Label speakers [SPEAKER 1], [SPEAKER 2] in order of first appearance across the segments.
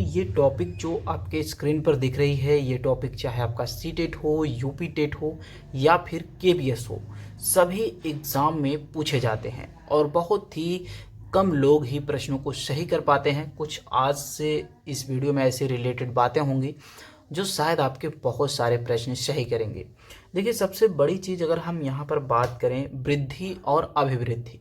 [SPEAKER 1] ये टॉपिक जो आपके स्क्रीन पर दिख रही है, ये टॉपिक चाहे आपका सीटेट हो, यूपी टेट हो या फिर केबीएस हो, सभी एग्ज़ाम में पूछे जाते हैं और बहुत ही कम लोग ही प्रश्नों को सही कर पाते हैं। कुछ आज से इस वीडियो में ऐसे रिलेटेड बातें होंगी जो शायद आपके बहुत सारे प्रश्न सही करेंगे। देखिए, सबसे बड़ी चीज़ अगर हम यहाँ पर बात करें वृद्धि और अभिवृद्धि,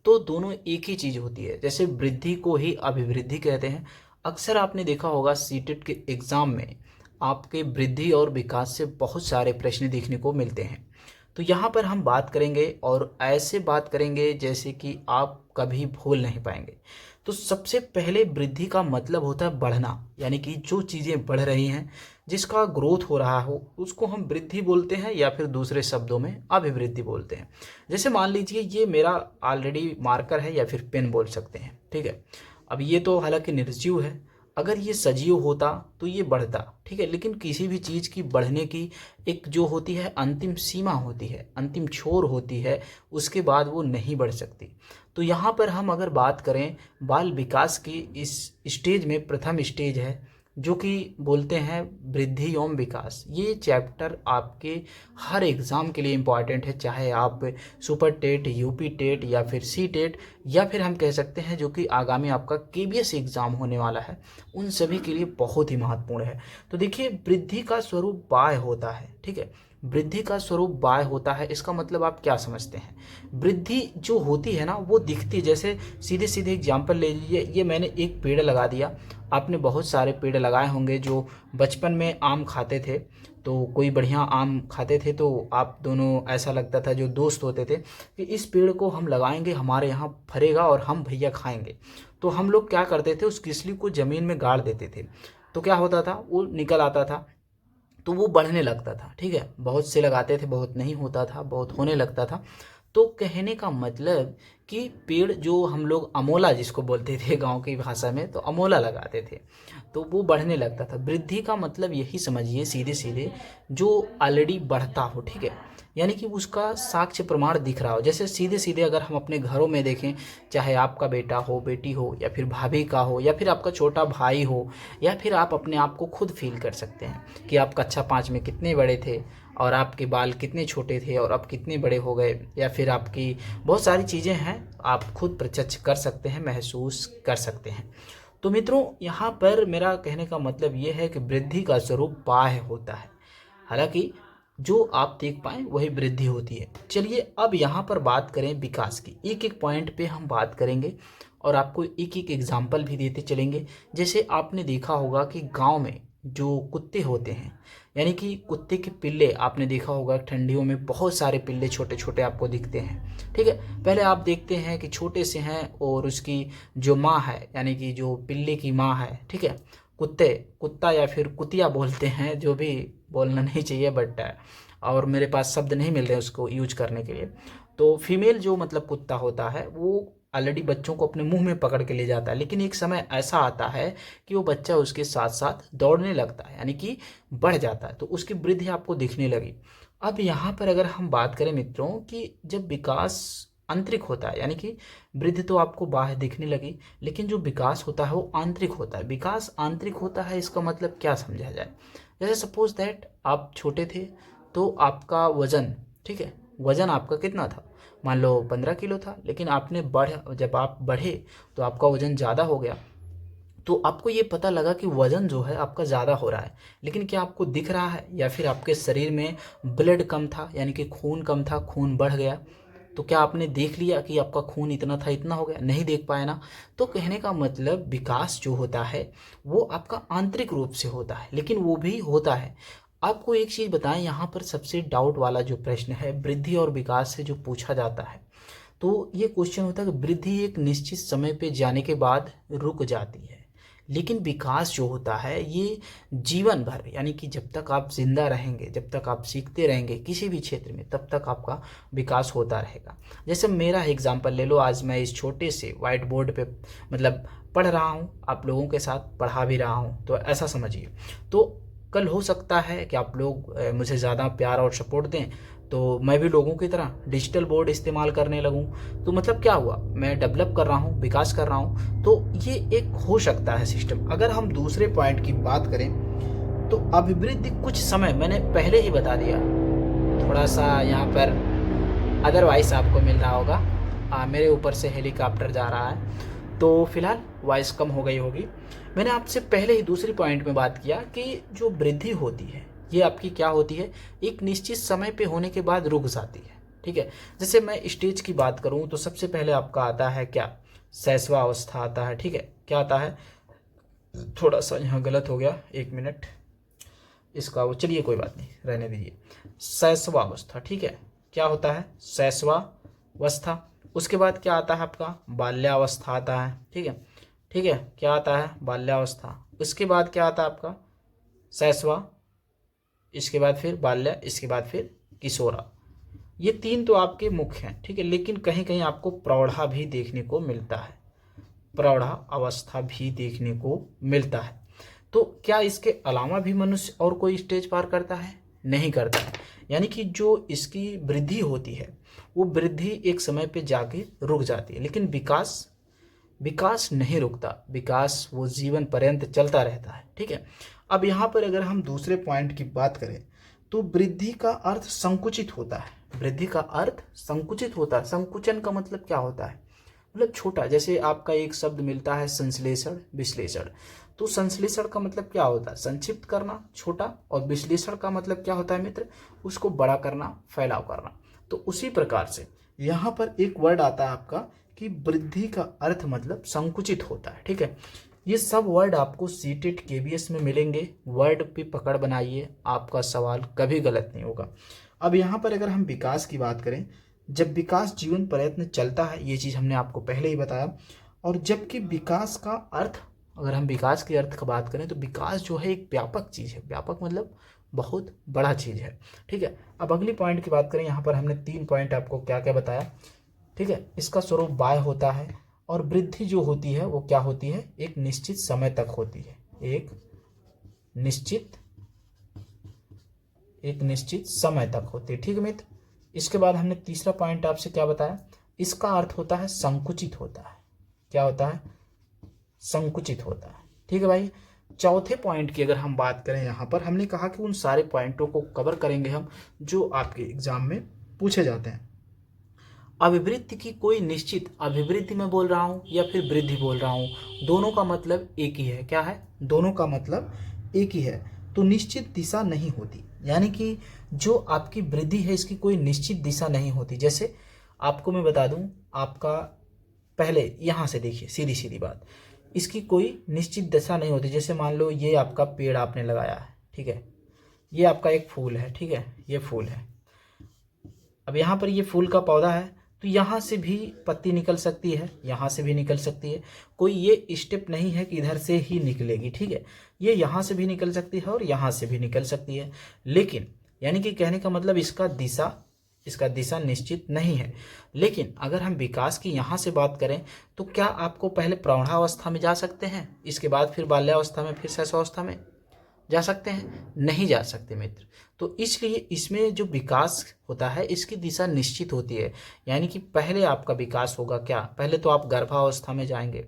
[SPEAKER 1] तो दोनों एक ही चीज़ होती है। जैसे वृद्धि को ही अभिवृद्धि कहते हैं। अक्सर आपने देखा होगा सीटेट के एग्ज़ाम में आपके वृद्धि और विकास से बहुत सारे प्रश्न देखने को मिलते हैं। तो यहाँ पर हम बात करेंगे और ऐसे बात करेंगे जैसे कि आप कभी भूल नहीं पाएंगे। तो सबसे पहले वृद्धि का मतलब होता है बढ़ना, यानी कि जो चीज़ें बढ़ रही हैं, जिसका ग्रोथ हो रहा हो, उसको हम वृद्धि बोलते हैं या फिर दूसरे शब्दों में अभिवृद्धि बोलते हैं। जैसे मान लीजिए ये मेरा ऑलरेडी मार्कर है या फिर पेन बोल सकते हैं, ठीक है। अब ये तो हालांकि निर्जीव है, अगर ये सजीव होता तो ये बढ़ता, ठीक है। लेकिन किसी भी चीज़ की बढ़ने की एक जो होती है अंतिम सीमा होती है, अंतिम छोर होती है, उसके बाद वो नहीं बढ़ सकती। तो यहाँ पर हम अगर बात करें बाल विकास की, इस स्टेज में प्रथम स्टेज है जो कि बोलते हैं वृद्धि एवं विकास। ये चैप्टर आपके हर एग्ज़ाम के लिए इम्पॉर्टेंट है, चाहे आप सुपर टेट, यूपी टेट या फिर सी टेट या फिर हम कह सकते हैं जो कि आगामी आपका केबीएस एग्ज़ाम होने वाला है, उन सभी के लिए बहुत ही महत्वपूर्ण है। तो देखिए, वृद्धि का स्वरूप बाह्य होता है, ठीक है। वृद्धि का स्वरूप बाह्य होता है, इसका मतलब आप क्या समझते हैं? वृद्धि जो होती है ना वो दिखती है। जैसे सीधे सीधे एग्जाम्पल ले लीजिए, ये मैंने एक पेड़ लगा दिया, आपने बहुत सारे पेड़ लगाए होंगे जो बचपन में आम खाते थे, तो कोई बढ़िया आम खाते थे तो आप दोनों ऐसा लगता था जो दोस्त होते थे कि इस पेड़ को हम लगाएंगे, हमारे यहाँ फरेगा और हम भैया खाएंगे। तो हम लोग क्या करते थे, उस किसली को ज़मीन में गाड़ देते थे, तो क्या होता था, वो निकल आता था, तो वो बढ़ने लगता था, ठीक है। बहुत से लगाते थे, बहुत नहीं होता था, बहुत होने लगता था। तो कहने का मतलब कि पेड़ जो हम लोग अमोला जिसको बोलते थे गांव की भाषा में, तो अमोला लगाते थे तो वो बढ़ने लगता था। वृद्धि का मतलब यही समझिए सीधे सीधे जो ऑलरेडी बढ़ता हो, ठीक है, यानी कि उसका साक्ष्य प्रमाण दिख रहा हो। जैसे सीधे सीधे अगर हम अपने घरों में देखें, चाहे आपका बेटा हो, बेटी हो, या फिर भाभी का हो, या फिर आपका छोटा भाई हो, या फिर आप अपने आप को खुद फील कर सकते हैं कि आप कक्षा 5 में कितने बड़े थे और आपके बाल कितने छोटे थे और अब कितने बड़े हो गए, या फिर आपकी बहुत सारी चीज़ें हैं, आप खुद प्रत्यक्ष कर सकते हैं, महसूस कर सकते हैं। तो मित्रों, यहाँ पर मेरा कहने का मतलब ये है कि वृद्धि का स्वरूप बाह्य होता है, हालांकि जो आप देख पाएँ वही वृद्धि होती है। चलिए अब यहाँ पर बात करें विकास की, एक एक पॉइंट पे हम बात करेंगे और आपको एक एक एग्जाम्पल भी देते चलेंगे। जैसे आपने देखा होगा कि गांव में जो कुत्ते होते हैं, यानी कि कुत्ते के पिल्ले, आपने देखा होगा ठंडियों में बहुत सारे पिल्ले छोटे छोटे आपको दिखते हैं, ठीक है। पहले आप देखते हैं कि छोटे से हैं और उसकी जो माँ है, यानी कि जो पिल्ले की माँ है, ठीक है, कुत्ता या फिर कुतिया बोलते हैं, जो भी बोलना नहीं चाहिए, बट और मेरे पास शब्द नहीं मिल रहे उसको यूज करने के लिए। तो फीमेल जो मतलब कुत्ता होता है वो ऑलरेडी बच्चों को अपने मुंह में पकड़ के ले जाता है, लेकिन एक समय ऐसा आता है कि वो बच्चा उसके साथ साथ दौड़ने लगता है, यानी कि बढ़ जाता है, तो उसकी वृद्धि आपको दिखने लगी। अब यहाँ पर अगर हम बात करें मित्रों कि जब विकास आंतरिक होता है, यानी कि वृद्धि तो आपको बाहर दिखने लगी, लेकिन जो विकास होता है वो आंतरिक होता है। विकास आंतरिक होता है, इसका मतलब क्या समझा जाए? जैसे सपोज दैट आप छोटे थे तो आपका वज़न, ठीक है, वज़न आपका कितना था, मान लो 15 किलो था, लेकिन आपने जब आप बढ़े तो आपका वज़न ज़्यादा हो गया, तो आपको ये पता लगा कि वज़न जो है आपका ज़्यादा हो रहा है, लेकिन क्या आपको दिख रहा है? या फिर आपके शरीर में ब्लड कम था, यानी कि खून कम था, खून बढ़ गया, तो क्या आपने देख लिया कि आपका खून इतना था इतना हो गया? नहीं देख पाए ना। तो कहने का मतलब विकास जो होता है वो आपका आंतरिक रूप से होता है, लेकिन वो भी होता है। आपको एक चीज़ बताएं, यहाँ पर सबसे डाउट वाला जो प्रश्न है वृद्धि और विकास से जो पूछा जाता है, तो ये क्वेश्चन होता है कि वृद्धि एक निश्चित समय पे जाने के बाद रुक जाती है, लेकिन विकास जो होता है ये जीवन भर, यानी कि जब तक आप जिंदा रहेंगे, जब तक आप सीखते रहेंगे किसी भी क्षेत्र में, तब तक आपका विकास होता रहेगा। जैसे मेरा एग्जांपल ले लो, आज मैं इस छोटे से वाइट बोर्ड पे मतलब पढ़ रहा हूँ, आप लोगों के साथ पढ़ा भी रहा हूँ, तो ऐसा समझिए। तो कल हो सकता है कि आप लोग मुझे ज़्यादा प्यार और सपोर्ट दें तो मैं भी लोगों की तरह डिजिटल बोर्ड इस्तेमाल करने लगूं। तो मतलब क्या हुआ, मैं डेवलप कर रहा हूं, विकास कर रहा हूं, तो ये एक हो सकता है सिस्टम। अगर हम दूसरे पॉइंट की बात करें तो अभिवृद्धि कुछ समय मैंने पहले ही बता दिया। थोड़ा सा यहाँ पर अदरवाइज आपको मिल रहा होगा, मेरे ऊपर से हेलीकॉप्टर जा रहा है तो फिलहाल वॉइस कम हो गई होगी। मैंने आपसे पहले ही दूसरी पॉइंट में बात किया कि जो वृद्धि होती है ये आपकी क्या होती है, एक निश्चित समय पे होने के बाद रुक जाती है। ठीक है, जैसे मैं स्टेज की बात करूं तो सबसे पहले आपका आता है क्या, शैशवा अवस्था आता है। ठीक है, क्या आता है, थोड़ा सा यहाँ गलत हो गया, 1 मिनट इसका वो, चलिए कोई बात नहीं, रहने दीजिए। शैशवावस्था, ठीक है, क्या होता है, शैशवावस्था। उसके बाद क्या आता है आपका, बाल्यावस्था आता है। ठीक है, ठीक है, क्या आता है, बाल्यावस्था। उसके बाद क्या आता है आपका, शैशवा, इसके बाद फिर बाल्य, इसके बाद फिर किशोरा। ये 3 तो आपके मुख्य हैं। ठीक है, लेकिन कहीं कहीं आपको प्रौढ़ा भी देखने को मिलता है, प्रौढ़ा अवस्था भी देखने को मिलता है। तो क्या इसके अलावा भी मनुष्य और कोई स्टेज पार करता है, नहीं करता है। यानी कि जो इसकी वृद्धि होती है वो वृद्धि एक समय पे जाके रुक जाती है, लेकिन विकास, विकास नहीं रुकता, विकास वो जीवन पर्यंत चलता रहता है। ठीक है, अब यहाँ पर अगर हम दूसरे पॉइंट की बात करें तो वृद्धि का अर्थ संकुचित होता है। वृद्धि का अर्थ संकुचित होता है। संकुचन का मतलब क्या होता है, मतलब छोटा। जैसे आपका एक शब्द मिलता है संश्लेषण, विश्लेषण। तो संश्लेषण का मतलब क्या होता है, संक्षिप्त करना, छोटा। और विश्लेषण का मतलब क्या होता है मित्र, उसको बड़ा करना, फैलाव करना। तो उसी प्रकार से यहाँ पर एक वर्ड आता है आपका कि वृद्धि का अर्थ मतलब संकुचित होता है। ठीक है, ये सब वर्ड आपको सीटेट केबीएस में मिलेंगे। वर्ड पे पकड़ बनाइए, आपका सवाल कभी गलत नहीं होगा। अब यहाँ पर अगर हम विकास की बात करें, जब विकास जीवन प्रयत्न चलता है, ये चीज़ हमने आपको पहले ही बताया। और जबकि विकास का अर्थ, अगर हम विकास के अर्थ की बात करें तो विकास जो है एक व्यापक चीज़ है। व्यापक मतलब बहुत बड़ा चीज़ है। ठीक है, अब अगली पॉइंट की बात करें, यहाँ पर हमने 3 पॉइंट आपको क्या क्या बताया। ठीक है, इसका स्वरूप बाह्य होता है और वृद्धि जो होती है वो क्या होती है, एक निश्चित समय तक होती है, एक निश्चित समय तक होती है। ठीक है मित्र, इसके बाद हमने तीसरा पॉइंट आपसे क्या बताया, इसका अर्थ होता है संकुचित होता है। क्या होता है, संकुचित होता है। ठीक है भाई, चौथे पॉइंट की अगर हम बात करें, यहाँ पर हमने कहा कि उन सारे पॉइंटों को कवर करेंगे हम जो आपके एग्जाम में पूछे जाते हैं। अभिवृद्धि की कोई निश्चित, अभिवृद्धि में बोल रहा हूँ या फिर वृद्धि बोल रहा हूँ, दोनों का मतलब एक ही है। क्या है, दोनों का मतलब एक ही है। तो निश्चित दिशा नहीं होती, यानी कि जो आपकी वृद्धि है इसकी कोई निश्चित दिशा नहीं होती। जैसे आपको मैं बता दूं, आपका पहले यहाँ से देखिए, सीधी सीधी बात, इसकी कोई निश्चित दिशा नहीं होती। जैसे मान लो ये आपका पेड़ आपने लगाया है, ठीक है, ये आपका एक फूल है, ठीक है, ये फूल है। अब यहाँ पर ये फूल का पौधा है, तो यहाँ से भी पत्ती निकल सकती है, यहाँ से भी निकल सकती है। कोई ये स्टेप नहीं है कि इधर से ही निकलेगी। ठीक है, ये यहाँ से भी निकल सकती है और यहाँ से भी निकल सकती है। लेकिन यानी कि कहने का मतलब इसका दिशा निश्चित नहीं है। लेकिन अगर हम विकास की यहाँ से बात करें तो क्या आपको पहले प्रौढ़ावस्था में जा सकते हैं, इसके बाद फिर बाल्यावस्था में, फिर शैशवावस्था में जा सकते हैं, नहीं जा सकते मित्र। तो इसलिए इसमें जो विकास होता है इसकी दिशा निश्चित होती है। यानी कि पहले आपका विकास होगा क्या, पहले तो आप गर्भावस्था में जाएंगे,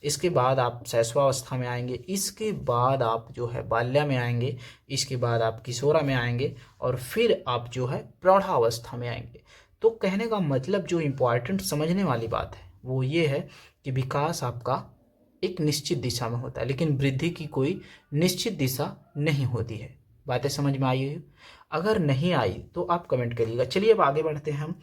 [SPEAKER 1] इसके बाद आप शैशवावस्था में आएंगे, इसके बाद आप जो है बाल्या में आएंगे, इसके बाद आप किशोरा में आएंगे और फिर आप जो है प्रौढ़ावस्था में आएंगे। तो कहने का मतलब जो इम्पोर्टेंट समझने वाली बात है वो ये है कि विकास आपका एक निश्चित दिशा में होता है, लेकिन वृद्धि की कोई निश्चित दिशा नहीं होती है। बातें समझ में आई है? अगर नहीं आई तो आप कमेंट करिएगा। चलिए अब आगे बढ़ते हैं हम।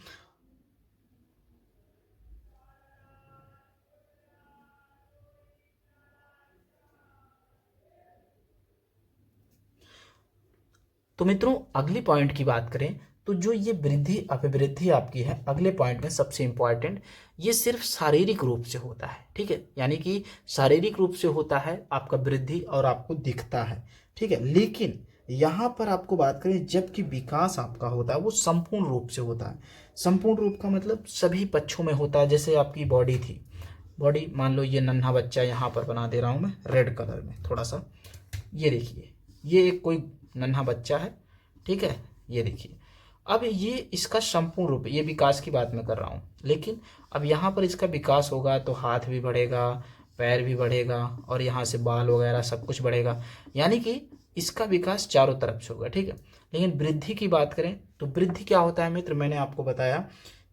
[SPEAKER 1] तो मित्रों अगली पॉइंट की बात करें तो जो ये वृद्धि अभिवृद्धि आपकी है, अगले पॉइंट में सबसे इंपॉर्टेंट, ये सिर्फ शारीरिक रूप से होता है। ठीक है, यानी कि शारीरिक रूप से होता है आपका वृद्धि और आपको दिखता है। ठीक है, लेकिन यहाँ पर आपको बात करें जबकि विकास आपका होता है वो संपूर्ण रूप से होता है। संपूर्ण रूप का मतलब सभी पक्षों में होता है। जैसे आपकी बॉडी थी, बॉडी मान लो ये नन्हा बच्चा यहाँ पर बना दे रहा हूँ मैं रेड कलर में, थोड़ा सा ये देखिए, ये एक कोई नन्हा बच्चा है, ठीक है, ये देखिए। अब ये इसका संपूर्ण रूप, ये विकास की बात मैं कर रहा हूँ, लेकिन अब यहाँ पर इसका विकास होगा तो हाथ भी बढ़ेगा, पैर भी बढ़ेगा, और यहाँ से बाल वगैरह सब कुछ बढ़ेगा, यानी कि इसका विकास चारों तरफ से होगा, ठीक है। लेकिन वृद्धि की बात करें तो वृद्धि क्या होता है मित्र, मैंने आपको बताया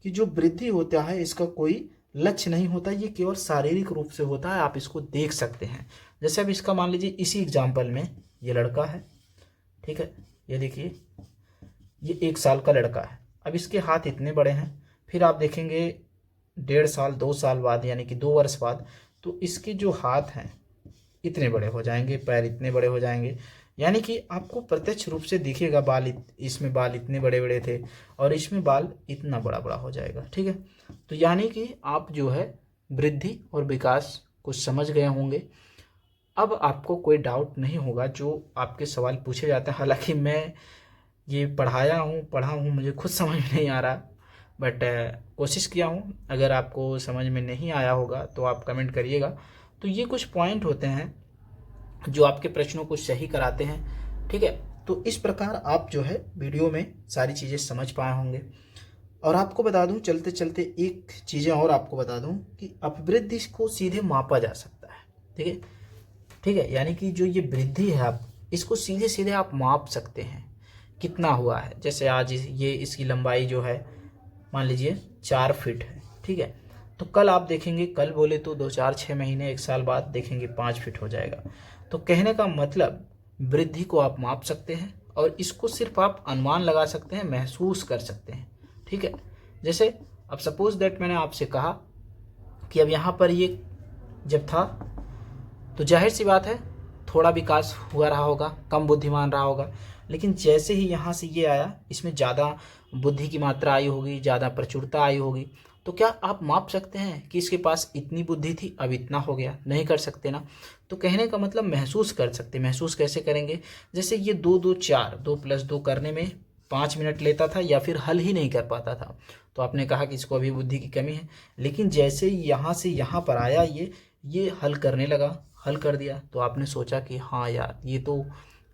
[SPEAKER 1] कि जो वृद्धि होता है इसका कोई लक्ष्य नहीं होता, ये केवल शारीरिक रूप से होता है, आप इसको देख सकते हैं। जैसे अब इसका मान लीजिए इसी एग्जाम्पल में ये लड़का है, ठीक है, ये देखिए ये 1 साल का लड़का है। अब इसके हाथ इतने बड़े हैं, फिर आप देखेंगे 1.5 साल 2 साल बाद यानी कि 2 वर्ष बाद तो इसके जो हाथ हैं इतने बड़े हो जाएंगे, पैर इतने बड़े हो जाएंगे, यानी कि आपको प्रत्यक्ष रूप से दिखेगा बाल इसमें बाल इतने बड़े बड़े थे और इसमें बाल इतना बड़ा बड़ा हो जाएगा, ठीक है। तो यानी कि आप जो है वृद्धि और विकास को समझ गए होंगे। अब आपको कोई डाउट नहीं होगा जो आपके सवाल पूछे जाते हैं। हालांकि मैं ये पढ़ा हूँ, मुझे खुद समझ में नहीं आ रहा, बट कोशिश किया हूँ। अगर आपको समझ में नहीं आया होगा तो आप कमेंट करिएगा। तो ये कुछ पॉइंट होते हैं जो आपके प्रश्नों को सही कराते हैं, ठीक है। तो इस प्रकार आप जो है वीडियो में सारी चीज़ें समझ पाए होंगे। और आपको बता दूं चलते चलते एक चीज़ें और आपको बता दूं कि अपवृद्धि को सीधे मापा जा सकता है, ठीक है, ठीक है। यानी कि जो ये वृद्धि है आप इसको सीधे सीधे आप माप सकते हैं कितना हुआ है। जैसे आज ये इसकी लंबाई जो है मान लीजिए 4 फीट है, ठीक है। तो कल आप देखेंगे, कल बोले तो 2 4 6 महीने 1 साल बाद देखेंगे 5 फीट हो जाएगा। तो कहने का मतलब वृद्धि को आप माप सकते हैं और इसको सिर्फ आप अनुमान लगा सकते हैं, महसूस कर सकते हैं, ठीक है। जैसे अब सपोज दैट मैंने आपसे कहा कि अब यहाँ पर ये जब था तो जाहिर सी बात है थोड़ा विकास हुआ रहा होगा, कम बुद्धिमान रहा होगा, लेकिन जैसे ही यहाँ से ये आया इसमें ज़्यादा बुद्धि की मात्रा आई होगी, ज़्यादा प्रचुरता आई होगी। तो क्या आप माप सकते हैं कि इसके पास इतनी बुद्धि थी अब इतना हो गया? नहीं कर सकते ना। तो कहने का मतलब महसूस कर सकते। महसूस कैसे करेंगे? जैसे ये 2 2 4 2 + 2 करने में 5 मिनट लेता था या फिर हल ही नहीं कर पाता था, तो आपने कहा कि इसको अभी बुद्धि की कमी है। लेकिन जैसे यहाँ से यहाँ पर आया ये हल करने लगा, हल कर दिया, तो आपने सोचा कि हाँ यार ये तो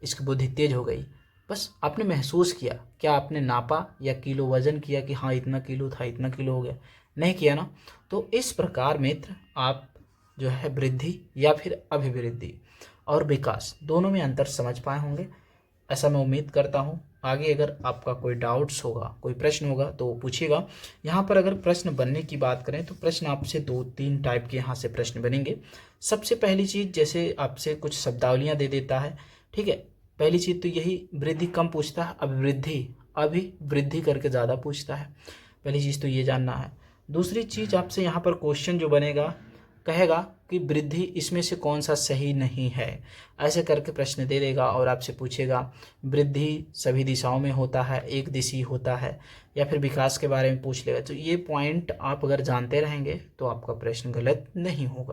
[SPEAKER 1] इसकी बुद्धि तेज हो गई। बस आपने महसूस किया, क्या आपने नापा या किलो वजन किया कि हाँ इतना किलो था इतना किलो हो गया? नहीं किया ना। तो इस प्रकार मित्र आप जो है वृद्धि या फिर अभिवृद्धि और विकास दोनों में अंतर समझ पाए होंगे, ऐसा मैं उम्मीद करता हूँ। आगे अगर आपका कोई डाउट्स होगा, कोई प्रश्न होगा तो वो पूछिएगा। यहाँ पर अगर प्रश्न बनने की बात करें तो प्रश्न आपसे 2-3 टाइप के यहाँ से प्रश्न बनेंगे। सबसे पहली चीज़, जैसे आपसे कुछ शब्दावलियाँ दे देता है, ठीक है। पहली चीज़ तो यही, वृद्धि कम पूछता है, अभिवृद्धि करके ज़्यादा पूछता है। पहली चीज़ तो ये जानना है। दूसरी चीज़ आपसे यहाँ पर क्वेश्चन जो बनेगा कहेगा कि वृद्धि इसमें से कौन सा सही नहीं है, ऐसे करके प्रश्न दे देगा और आपसे पूछेगा वृद्धि सभी दिशाओं में होता है, एक दिशी होता है, या फिर विकास के बारे में पूछ लेगा। तो ये पॉइंट आप अगर जानते रहेंगे तो आपका प्रश्न गलत नहीं होगा।